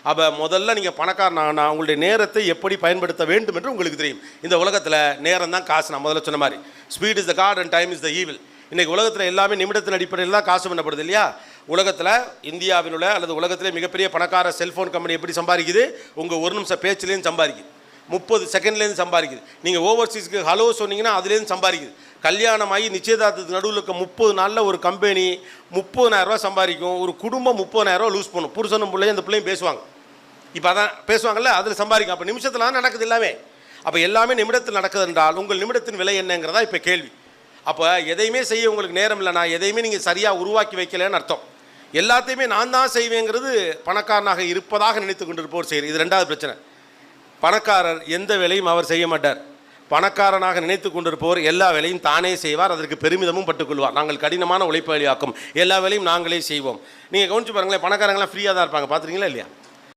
அப்போ முதல்ல நீங்கள் பணக்காரனா உங்களுடைய நேரத்தை எப்படி பயன்படுத்த வேண்டும் என்று உங்களுக்கு தெரியும். இந்த உலகத்தில் நேரம் தான் காசு. நான் முதல்ல சொன்ன மாதிரி speed is the god and time is the evil. இன்றைக்கி உலகத்தில் எல்லாமே நிமிடத்தின் அடிப்படையில் தான் காசு பண்ணப்படுது இல்லையா? உலகத்தில் இந்தியாவினுள்ள அல்லது உலகத்திலே மிகப்பெரிய பணக்கார செல்ஃபோன் கம்பெனி எப்படி சம்பாதிக்குது? உங்கள் ஒரு நிமிஷம் பேச்சுலேருந்து சம்பாதிக்குது, 30 செகண்ட்லேருந்து சம்பாதிக்குது. நீங்கள் ஓவர்சீஸ்க்கு ஹலோ சொன்னீங்கன்னா அதுலேருந்து சம்பாதிக்குது. கல்யாணமாகி நிச்சயதார்த்தத்துக்கு நடுவில் இருக்க 30 நாளில் ஒரு கம்பெனி 30,000 ரூபா சம்பாதிக்கும். ஒரு குடும்பம் 30,000 ரூபா லூஸ் பண்ணும். புருஷனும் பிள்ளையும் அந்த பிள்ளையும் பேசுவாங்க. இப்போ அதான் பேசுவாங்கல்ல, அதில் சம்பாதிக்கும். அப்போ நிமிஷத்தில் தான் நடக்குது எல்லாமே. அப்போ எல்லாமே நிமிடத்தில் நடக்குது என்றால் உங்கள் நிமிடத்தின் விலை என்னங்கிறதா இப்போ கேள்வி. அப்போ எதையுமே செய்ய உங்களுக்கு நேரம் இல்லைனா எதையுமே நீங்கள் சரியாக உருவாக்கி வைக்கலன்னு அர்த்தம். எல்லாத்தையுமே நான் தான் செய்வேங்கிறது பணக்காரனாக இருப்பதாக நினைத்து கொண்டிருப்போர் செய்கிறார். இது ரெண்டாவது பிரச்சனை. பணக்காரர் எந்த வேலையும் அவர் செய்ய மாட்டார். பணக்காரனாக நினைத்து கொண்டிருப்பவர் எல்லா வேலையும் தானே செய்வார். அதற்கு பெருமிதமும் பட்டுக்கொள்வார். நாங்கள் கடினமான உழைப்பாளியாக்கும் எல்லா வேலையும் நாங்களே செய்வோம். நீங்கள் கவனிச்சு பாருங்களேன், பணக்காரங்களாம் ஃப்ரீயாக தான் இருப்பாங்க. பார்த்துருக்கீங்களா இல்லையா?